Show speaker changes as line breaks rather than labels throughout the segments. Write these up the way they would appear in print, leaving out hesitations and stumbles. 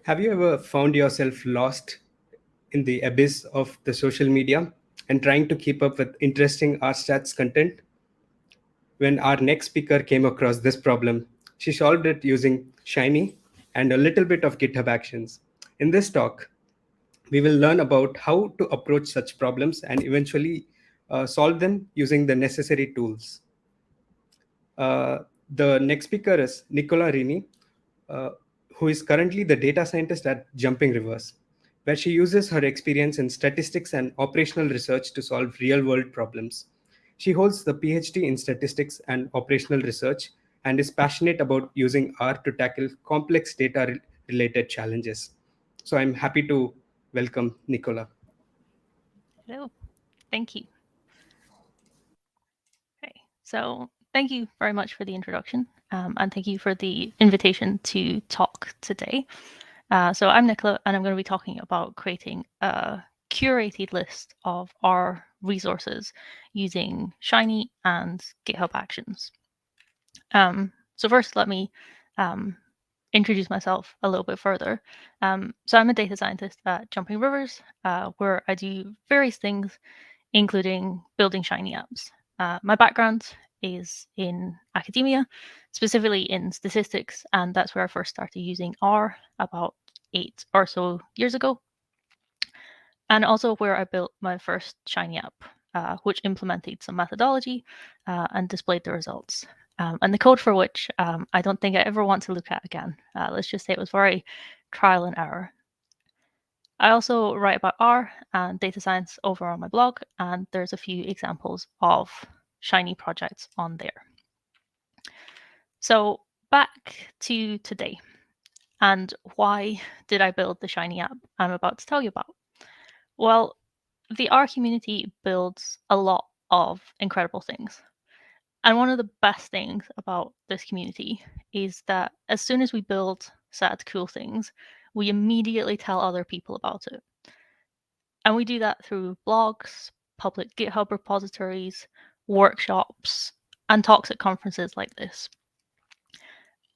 Have you ever found yourself lost in the abyss of the social media and trying to keep up with interesting R stats content? When our next speaker came across this problem, she solved it using Shiny and a little bit of GitHub Actions. In this talk, we will learn about how to approach such problems and eventually solve them using the necessary tools. Uh, the next speaker is Nicola Rennie, uh, who is currently the data scientist at Jumping Rivers, where she uses her experience in statistics and operational research to solve real world problems. She holds the PhD in statistics and operational research and is passionate about using R to tackle complex data related challenges. So I'm happy to welcome Nicola.
Hello, thank you. Okay, so thank you very much for the introduction, and thank you for the invitation to talk today. So I'm Nicola, and I'm going to be talking about creating a curated list of our resources using Shiny and GitHub Actions. So first, let me introduce myself a little bit further. So I'm a data scientist at Jumping Rivers, where I do various things, including building Shiny apps. My background is in academia, specifically in statistics, and that's where I first started using R about 8 or so years ago, and also where I built my first Shiny app, which implemented some methodology and displayed the results. And the code for which I don't think I ever want to look at again. Let's just say it was very trial and error. I also write about R and data science over on my blog, and there's a few examples of Shiny projects on there. So back to today, and why did I build the Shiny app I'm about to tell you about? Well, the R community builds a lot of incredible things. And one of the best things about this community is that as soon as we build sad, cool things, we immediately tell other people about it. And we do that through blogs, public GitHub repositories, workshops, and talks at conferences like this.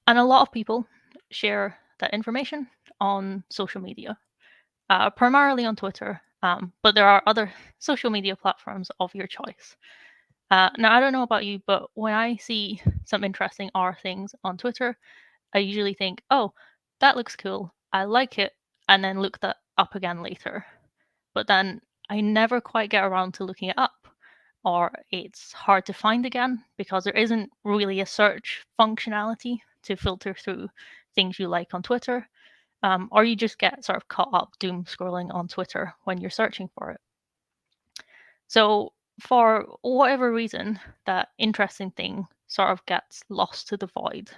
And a lot of people share that information on social media, primarily on Twitter, but there are other social media platforms of your choice. Now, I don't know about you, but when I see some interesting R things on Twitter, I usually think, oh, that looks cool, I like it, and then look that up again later. But then I never quite get around to looking it up, or it's hard to find again because there isn't really a search functionality to filter through things you like on Twitter, or you just get sort of caught up doom scrolling on Twitter when you're searching for it. So for whatever reason, that interesting thing sort of gets lost to the void.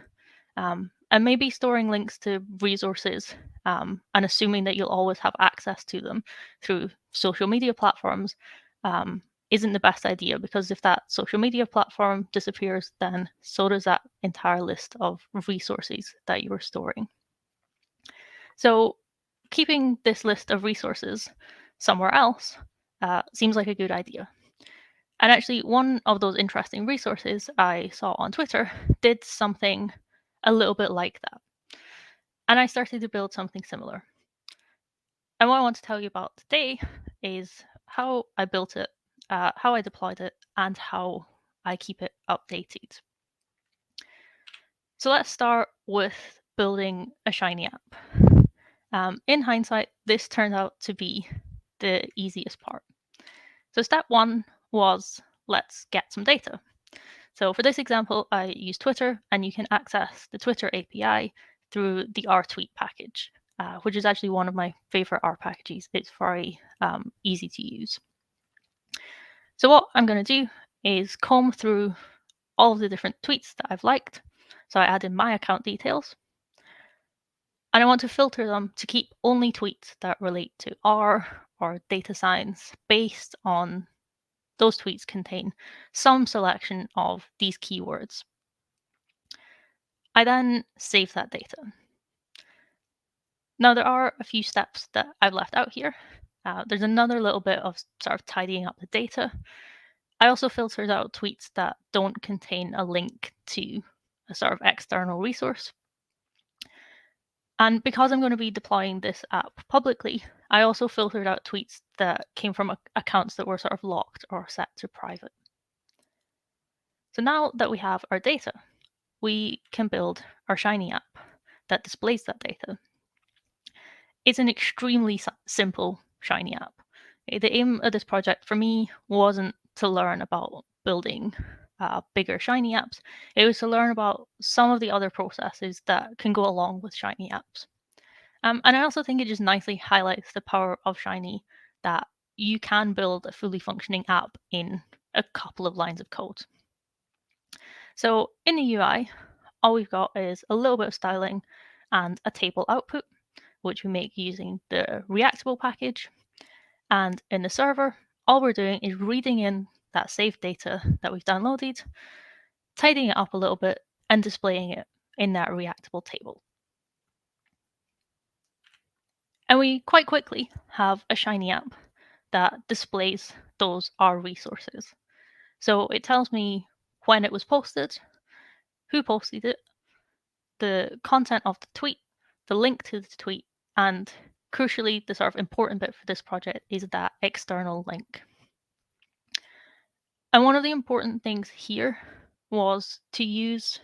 And maybe storing links to resources and assuming that you'll always have access to them through social media platforms isn't the best idea, because if that social media platform disappears, then so does that entire list of resources that you were storing. So keeping this list of resources somewhere else seems like a good idea. And actually, one of those interesting resources I saw on Twitter did something a little bit like that. And I started to build something similar. And what I want to tell you about today is how I built it, how I deployed it, and how I keep it updated. So let's start with building a Shiny app. In hindsight, this turned out to be the easiest part. So step one was, let's get some data. So for this example, I use Twitter, and you can access the Twitter API through the rtweet package, which is actually one of my favorite R packages. It's very easy to use. So what I'm going to do is comb through all of the different tweets that I've liked. So I add in my account details, and I want to filter them to keep only tweets that relate to R or data science based on those tweets contain some selection of these keywords. I then save that data. Now, there are a few steps that I've left out here. There's another little bit of sort of tidying up the data. I also filtered out tweets that don't contain a link to a sort of external resource. And because I'm going to be deploying this app publicly, I also filtered out tweets that came from accounts that were sort of locked or set to private. So now that we have our data, we can build our Shiny app that displays that data. It's an extremely simple Shiny app. The aim of this project for me wasn't to learn about building bigger Shiny apps. It was to learn about some of the other processes that can go along with Shiny apps. And I also think it just nicely highlights the power of Shiny, that you can build a fully functioning app in a couple of lines of code. So in the UI, all we've got is a little bit of styling and a table output, which we make using the Reactable package. And in the server, all we're doing is reading in that saved data that we've downloaded, tidying it up a little bit, and displaying it in that Reactable table. And we quite quickly have a Shiny app that displays those R resources. So it tells me when it was posted, who posted it, the content of the tweet, the link to the tweet, and crucially, the sort of important bit for this project is that external link. And one of the important things here was to use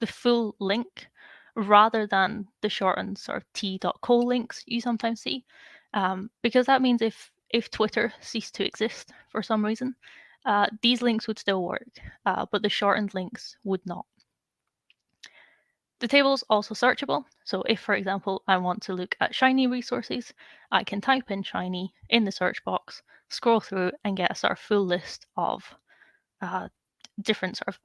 the full link rather than the shortened sort of t.co links you sometimes see, because that means if Twitter ceased to exist for some reason, these links would still work, but the shortened links would not. The table is also searchable, so if, for example, I want to look at Shiny resources, I can type in Shiny in the search box, scroll through, and get a sort of full list of different sort of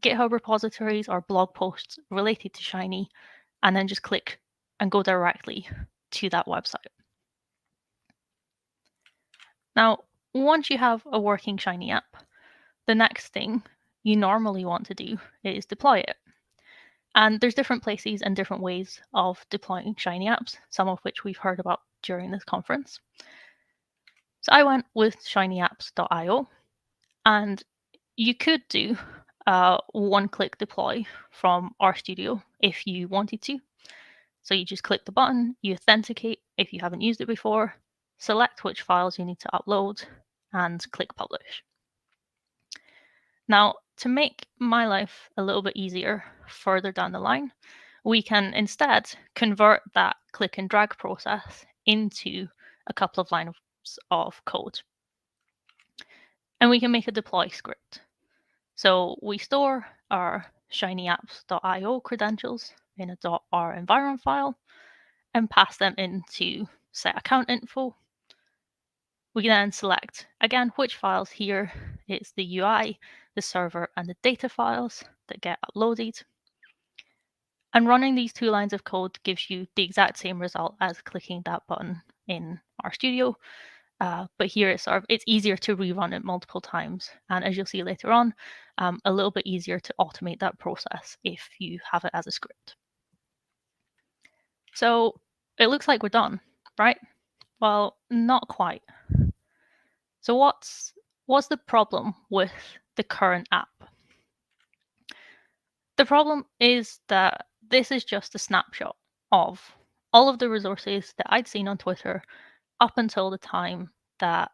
GitHub repositories or blog posts related to Shiny, and then just click and go directly to that website. Now, once you have a working Shiny app, the next thing you normally want to do is deploy it. And there's different places and different ways of deploying Shiny apps, some of which we've heard about during this conference. So I went with shinyapps.io, and you could do one-click deploy from RStudio if you wanted to. So you just click the button, you authenticate if you haven't used it before, select which files you need to upload, and click publish. Now, to make my life a little bit easier further down the line, we can instead convert that click and drag process into a couple of lines of code. And we can make a deploy script. So we store our shinyapps.io credentials in a .r environment file and pass them into set account info. We can then select, again, which files here. It's the UI, the server, and the data files that get uploaded. And running these two lines of code gives you the exact same result as clicking that button in RStudio. But here it's easier to rerun it multiple times. And as you'll see later on, a little bit easier to automate that process if you have it as a script. So it looks like we're done, right? Well, not quite. So what's the problem with the current app? The problem is that this is just a snapshot of all of the resources that I'd seen on Twitter up until the time that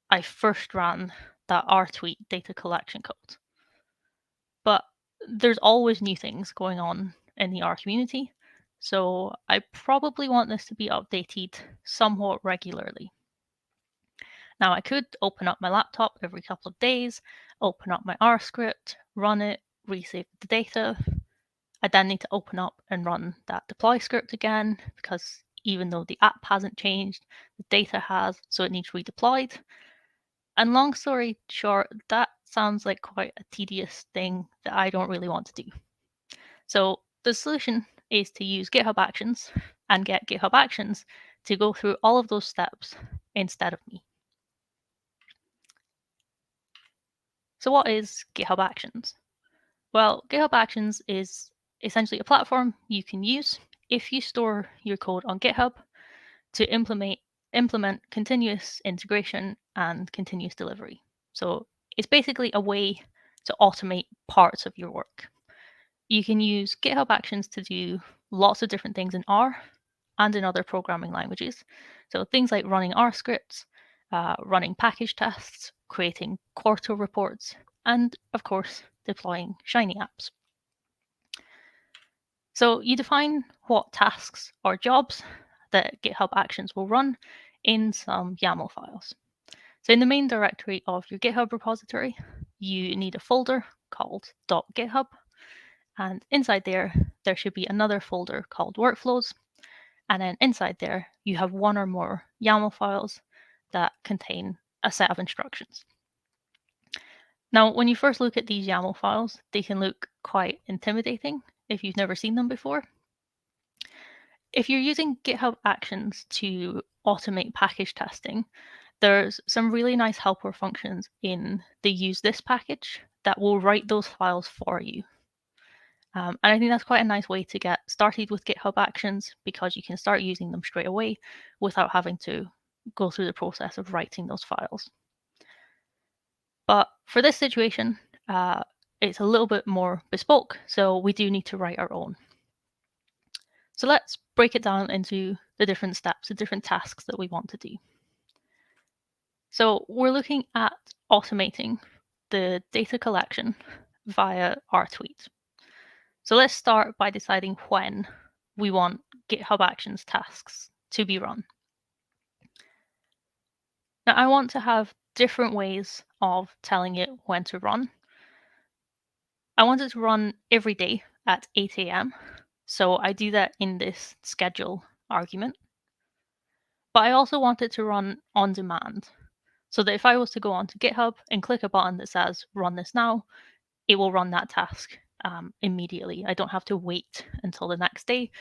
I first ran that R-tweet data collection code. But there's always new things going on in the R community, so I probably want this to be updated somewhat regularly. Now, I could open up my laptop every couple of days, open up my R script, run it, resave the data. I then need to open up and run that deploy script again, because even though the app hasn't changed, the data has, so it needs redeployed. And long story short, that sounds like quite a tedious thing that I don't really want to do. So the solution is to use GitHub Actions and get GitHub Actions to go through all of those steps instead of me. So what is GitHub Actions? Well, GitHub Actions is essentially a platform you can use if you store your code on GitHub to implement continuous integration and continuous delivery. So it's basically a way to automate parts of your work. You can use GitHub Actions to do lots of different things in R. and in other programming languages. So things like running R scripts, running package tests, creating quarto reports, and of course, deploying Shiny apps. So you define what tasks or jobs that GitHub Actions will run in some YAML files. So in the main directory of your GitHub repository, you need a folder called .github, and inside there should be another folder called workflows, and then inside there you have one or more YAML files that contain a set of instructions. Now, when you first look at these YAML files, they can look quite intimidating if you've never seen them before. If you're using GitHub Actions to automate package testing, there's some really nice helper functions in the use this package that will write those files for you. And I think that's quite a nice way to get started with GitHub Actions, because you can start using them straight away without having to go through the process of writing those files. But for this situation, it's a little bit more bespoke, so we do need to write our own. So let's break it down into the different steps, the different tasks that we want to do. So we're looking at automating the data collection via RTweet. So let's start by deciding when we want GitHub Actions tasks to be run. Now, I want to have different ways of telling it when to run. I want it to run every day at 8 a.m. So I do that in this schedule argument. But I also want it to run on demand, so that if I was to go onto GitHub and click a button that says run this now, it will run that task immediately. I don't have to wait until the next day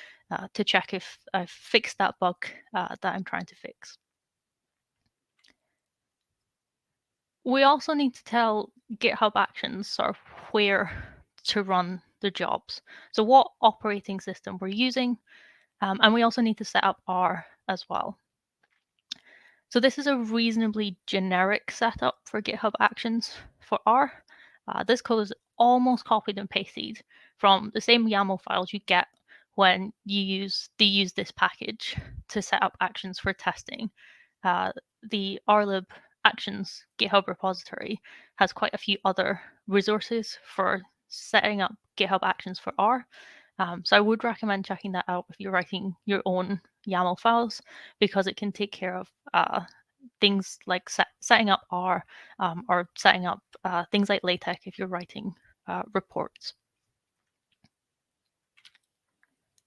to check if I've fixed that bug that I'm trying to fix. We also need to tell GitHub Actions sort of where to run the jobs. So what operating system we're using, and we also need to set up R as well. So this is a reasonably generic setup for GitHub Actions for R. This code is almost copied and pasted from the same YAML files you get when you use this package to set up actions for testing. The rlib actions GitHub repository has quite a few other resources for setting up GitHub Actions for R. So I would recommend checking that out if you're writing your own YAML files, because it can take care of things like setting up R or setting up things like LaTeX if you're writing reports.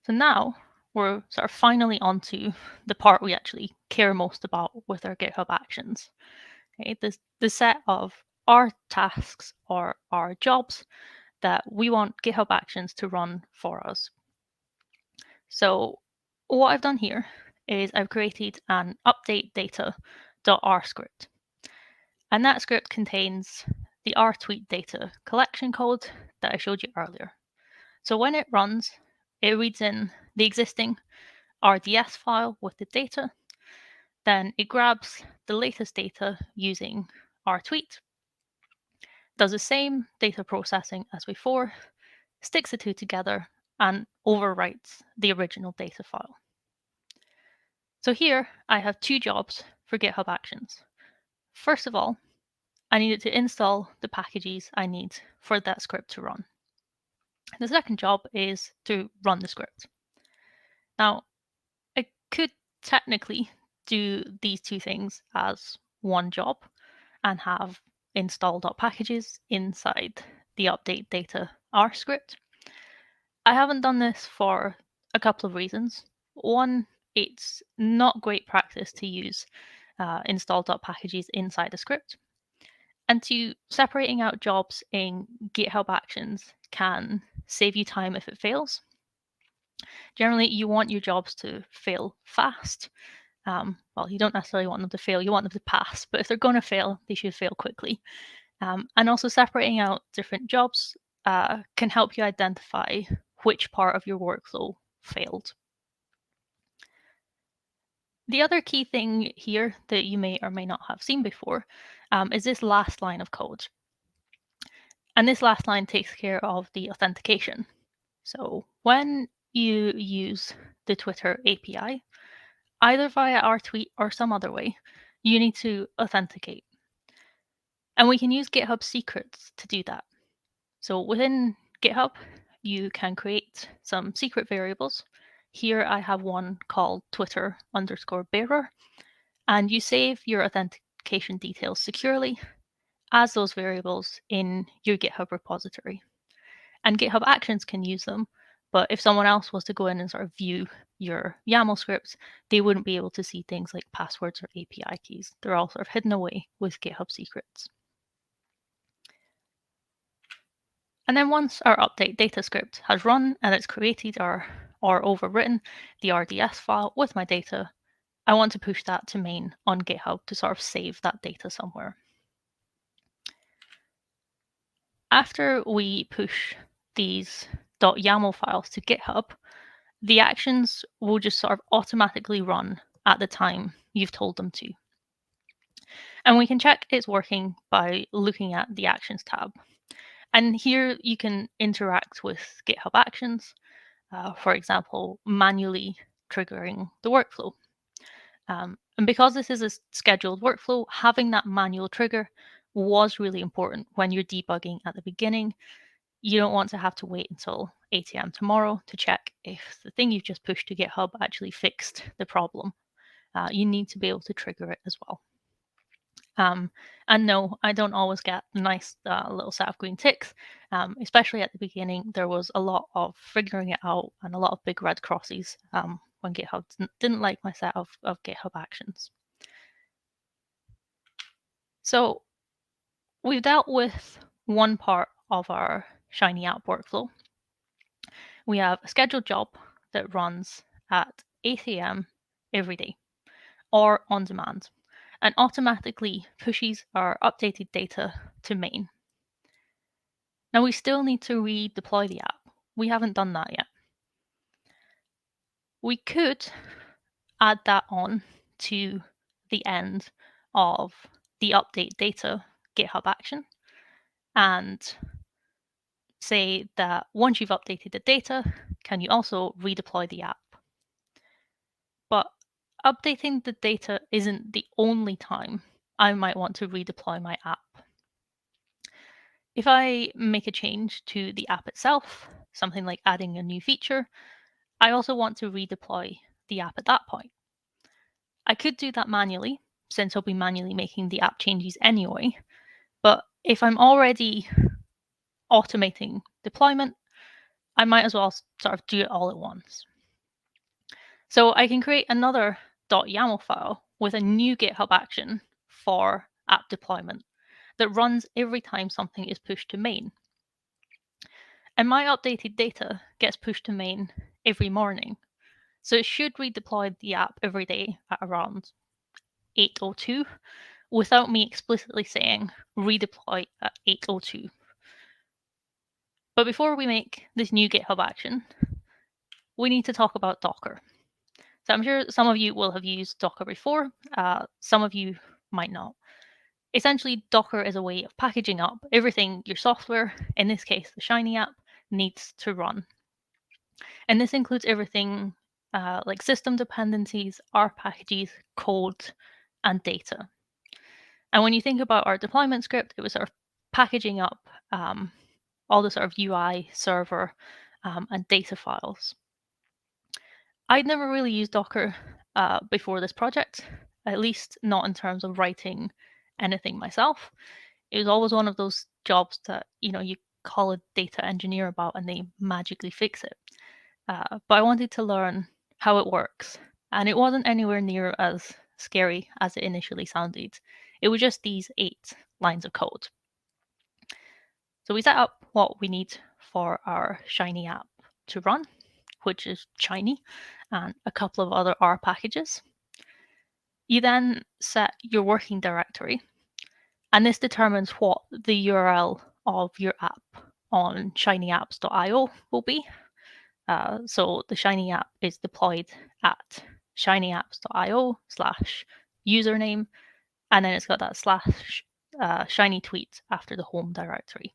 So now we're sort of finally onto the part we actually care most about with our GitHub Actions. Okay, the set of R tasks or R jobs that we want GitHub Actions to run for us. So what I've done here is I've created an update data.r script. And that script contains the RTweet data collection code that I showed you earlier. So when it runs, it reads in the existing RDS file with the data. Then it grabs the latest data using RTweet, does the same data processing as before, sticks the two together, and overwrites the original data file. So here I have two jobs for GitHub Actions. First of all, I needed to install the packages I need for that script to run. The second job is to run the script. Now, I could technically do these two things as one job and have install.packages inside the update data R script. I haven't done this for a couple of reasons. One, it's not great practice to use install.packages inside a script. And two, separating out jobs in GitHub Actions can save you time if it fails. Generally, you want your jobs to fail fast. Well, you don't necessarily want them to fail, you want them to pass, but if they're going to fail, they should fail quickly. And also separating out different jobs can help you identify which part of your workflow failed. The other key thing here that you may or may not have seen before is this last line of code. And this last line takes care of the authentication. So when you use the Twitter API, either via our tweet or some other way, you need to authenticate. And we can use GitHub secrets to do that. So within GitHub, you can create some secret variables. Here I have one called Twitter_bearer, and you save your authentication details securely as those variables in your GitHub repository. And GitHub Actions can use them, but if someone else was to go in and sort of view your YAML scripts, they wouldn't be able to see things like passwords or API keys. They're all sort of hidden away with GitHub secrets. And then once our update data script has run and it's created or overwritten the RDS file with my data, I want to push that to main on GitHub to sort of save that data somewhere. After we push these .yaml files to GitHub, the actions will just sort of automatically run at the time you've told them to. And we can check it's working by looking at the Actions tab. And here you can interact with GitHub Actions, for example, manually triggering the workflow. And because this is a scheduled workflow, having that manual trigger was really important when you're debugging at the beginning. You don't want to have to wait until 8 a.m. tomorrow to check if the thing you've just pushed to GitHub actually fixed the problem. You need to be able to trigger it as well. And no, I don't always get a nice little set of green ticks. Especially at the beginning, there was a lot of figuring it out and a lot of big red crosses when GitHub didn't like my set of GitHub Actions. So we've dealt with one part of our Shiny app workflow. We have a scheduled job that runs at 8 a.m. every day or on demand and automatically pushes our updated data to main. Now we still need to redeploy the app. We haven't done that yet. We could add that on to the end of the update data GitHub action and say that once you've updated the data, can you also redeploy the app? But updating the data isn't the only time I might want to redeploy my app. If I make a change to the app itself, something like adding a new feature, I also want to redeploy the app at that point. I could do that manually, since I'll be manually making the app changes anyway, but if I'm already automating deployment, I might as well sort of do it all at once. So I can create another .yaml file with a new GitHub action for app deployment that runs every time something is pushed to main. And my updated data gets pushed to main every morning. So it should redeploy the app every day at around 8:02 without me explicitly saying redeploy at 8:02. But before we make this new GitHub action, we need to talk about Docker. So I'm sure some of you will have used Docker before, some of you might not. Essentially, Docker is a way of packaging up everything your software, in this case the Shiny app, needs to run. And this includes everything like system dependencies, R packages, code, and data. And when you think about our deployment script, it was sort of packaging up all the sort of UI, server, and data files. I'd never really used Docker before this project, at least not in terms of writing anything myself. It was always one of those jobs that, you call a data engineer about and they magically fix it. But I wanted to learn how it works. And it wasn't anywhere near as scary as it initially sounded. It was just these 8 lines of code. So we set up what we need for our Shiny app to run, which is Shiny and a couple of other R packages. You then set your working directory, and this determines what the URL of your app on shinyapps.io will be. So the Shiny app is deployed at shinyapps.io/username, and then it's got that /shiny tweet after the home directory.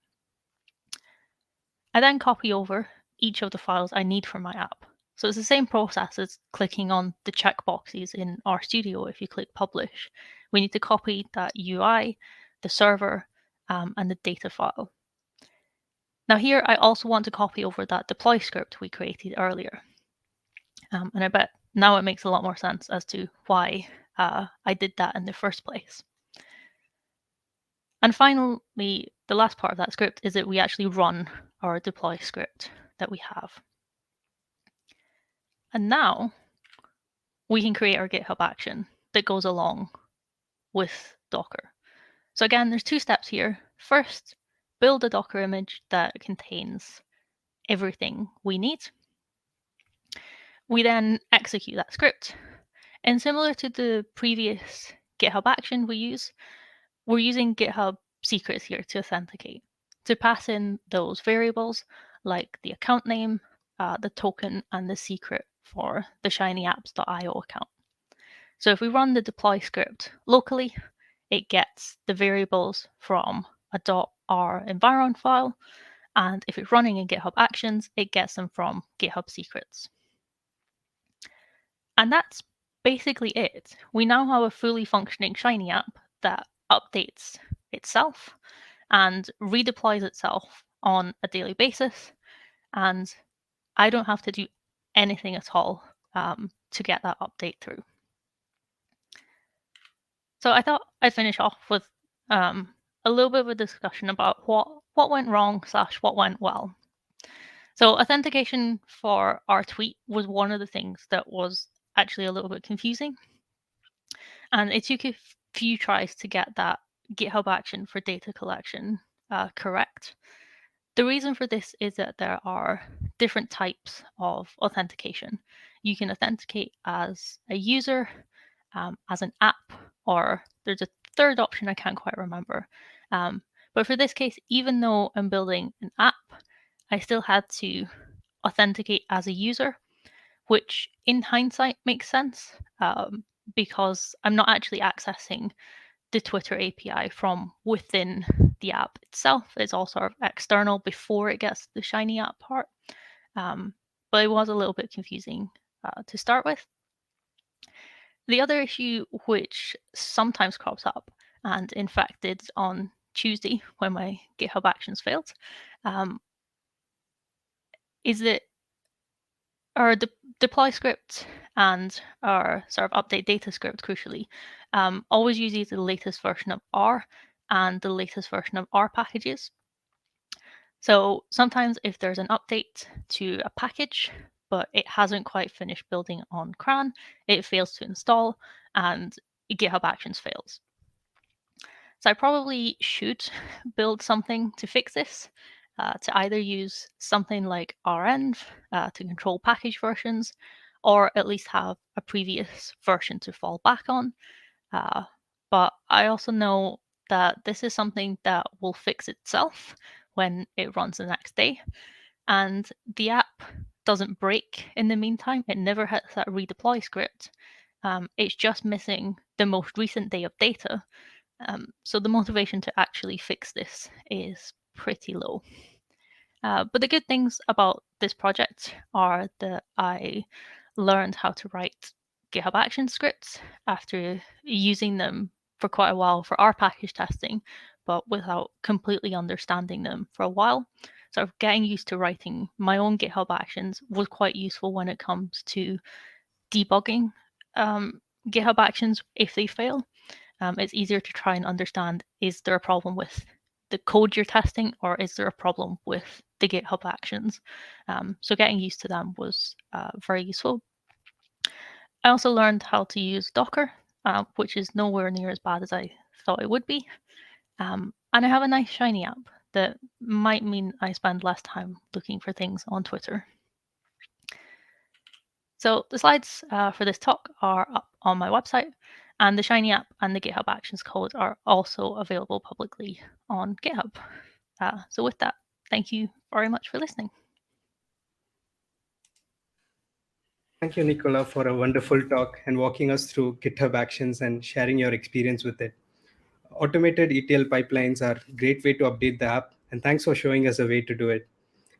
I then copy over each of the files I need for my app. So it's the same process as clicking on the checkboxes in RStudio if you click publish. We need to copy that UI, the server, and the data file. Now here, I also want to copy over that deploy script we created earlier. And I bet now it makes a lot more sense as to why I did that in the first place. And finally, the last part of that script is that we actually run our deploy script that we have. And now we can create our GitHub action that goes along with Docker. So again, there's two steps here. First, build a Docker image that contains everything we need. We then execute that script. And similar to the previous GitHub action we're using GitHub secrets here to authenticate, to pass in those variables like the account name, the token, and the secret for the shinyapps.io account. So if we run the deploy script locally, it gets the variables from a .r environ file, and if it's running in GitHub Actions, it gets them from GitHub secrets. And that's basically it. We now have a fully functioning Shiny app that updates itself and redeploys itself on a daily basis. And I don't have to do anything at all to get that update through. So I thought I'd finish off with a little bit of a discussion about what went wrong / what went well. So authentication for our tweet was one of the things that was actually a little bit confusing. And it took a few tries to get that GitHub action for data collection correct. The reason for this is that there are different types of authentication. You can authenticate as a user, as an app, or there's a third option I can't quite remember. But for this case, even though I'm building an app, I still had to authenticate as a user, which in hindsight makes sense because I'm not actually accessing the Twitter API from within the app itself. It's all sort of external before it gets the Shiny app part. But it was a little bit confusing to start with. The other issue which sometimes crops up, and in fact did on Tuesday when my GitHub Actions failed, is that our deploy script and our sort of update data script, crucially, always uses the latest version of R and the latest version of R packages. So sometimes if there's an update to a package, but it hasn't quite finished building on CRAN, it fails to install and GitHub Actions fails. So I probably should build something to fix this, to either use something like renv to control package versions, or at least have a previous version to fall back on. But I also know that this is something that will fix itself when it runs the next day. And the app doesn't break in the meantime. It never hits that redeploy script. It's just missing the most recent day of data. So the motivation to actually fix this is pretty low. But the good things about this project are that I learned how to write GitHub Action scripts after using them for quite a while for our package testing, but without completely understanding them for a while. Sort of getting used to writing my own GitHub Actions was quite useful when it comes to debugging GitHub Actions if they fail. It's easier to try and understand, is there a problem with the code you're testing, or is there a problem with the GitHub Actions? So getting used to them was very useful. I also learned how to use Docker, which is nowhere near as bad as I thought it would be. And I have a nice Shiny app that might mean I spend less time looking for things on Twitter. So the slides for this talk are up on my website, and the Shiny app and the GitHub Actions code are also available publicly on GitHub. So with that, thank you very much for listening.
Thank you, Nicola, for a wonderful talk and walking us through GitHub Actions and sharing your experience with it. Automated ETL pipelines are a great way to update the app, and thanks for showing us a way to do it.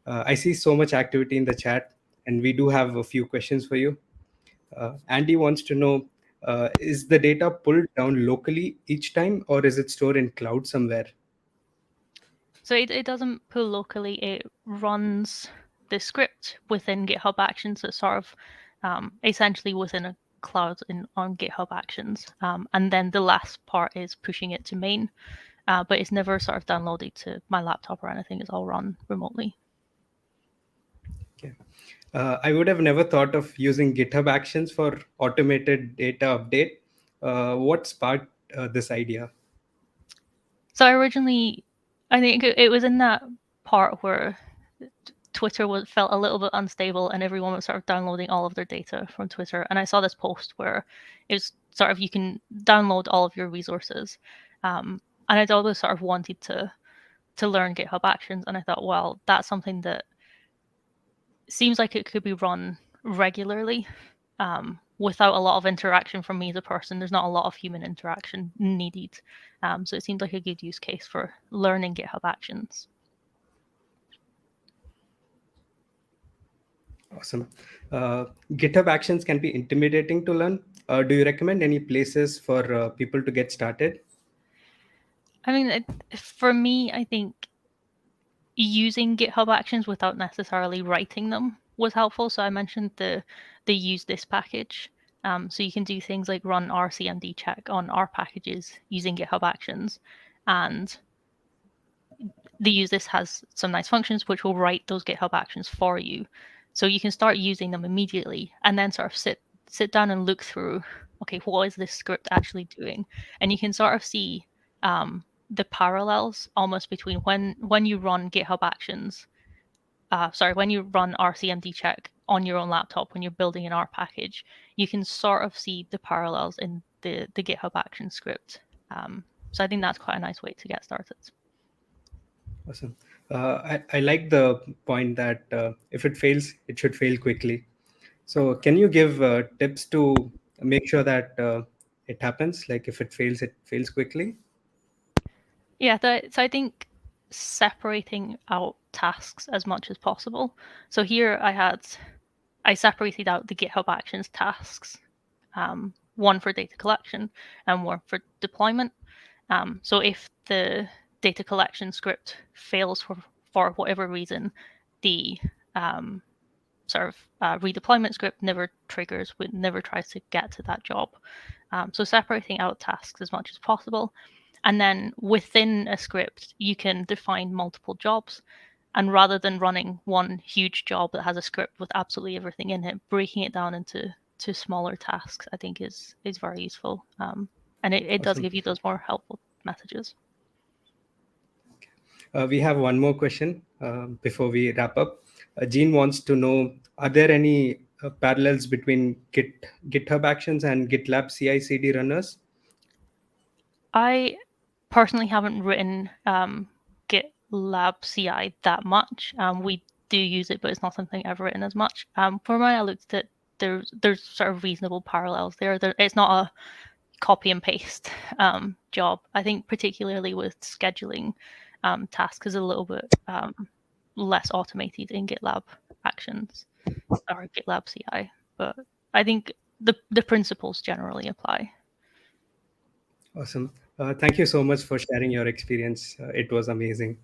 I see so much activity in the chat, and we do have a few questions for you. Andy wants to know, is the data pulled down locally each time, or is it stored in cloud somewhere?
So it doesn't pull locally, it runs the script within GitHub Actions. It's sort of essentially within a cloud on GitHub Actions. And then the last part is pushing it to main, but it's never sort of downloaded to my laptop or anything. It's all run remotely.
Okay. I would have never thought of using GitHub Actions for automated data update. What sparked this idea?
So I think it was in that part where Twitter felt a little bit unstable and everyone was sort of downloading all of their data from Twitter. And I saw this post where it was sort of, you can download all of your resources. And I'd always sort of wanted to learn GitHub Actions. And I thought, well, that's something that seems like it could be run regularly without a lot of interaction from me as a person. There's not a lot of human interaction needed. So it seemed like a good use case for learning GitHub Actions.
Awesome. GitHub Actions can be intimidating to learn. Do you recommend any places for people to get started?
I mean, for me, I think using GitHub Actions without necessarily writing them was helpful. So I mentioned the use this package. So you can do things like run rcmd check on R packages using GitHub Actions, and the use this has some nice functions which will write those GitHub Actions for you. So you can start using them immediately and then sort of sit down and look through, okay, what is this script actually doing? And you can sort of see the parallels almost between when you run GitHub Actions, when you run rcmd check on your own laptop when you're building an R package, you can sort of see the parallels in the GitHub Action script. So I think that's quite a nice way to get started.
Awesome. I like the point that if it fails, it should fail quickly. So can you give tips to make sure that it happens? Like if it fails quickly?
Yeah, so I think separating out tasks as much as possible. So here I separated out the GitHub Actions tasks, one for data collection and one for deployment. So if the data collection script fails for whatever reason, the redeployment script never triggers, never tries to get to that job. So separating out tasks as much as possible. And then within a script, you can define multiple jobs. And rather than running one huge job that has a script with absolutely everything in it, breaking it down into smaller tasks, I think is very useful. And it does
Awesome.
give you those more helpful messages.
We have one more question before we wrap up. Jean wants to know, are there any parallels between GitHub Actions and GitLab CI/CD runners?
I personally haven't written GitLab CI that much. We do use it, but it's not something I've written as much. For when I looked at it, there's sort of reasonable parallels there. It's not a copy and paste job. I think particularly with scheduling tasks is a little bit less automated in GitLab Actions or GitLab CI, but I think the principles generally apply.
Awesome. Thank you so much for sharing your experience. It was amazing.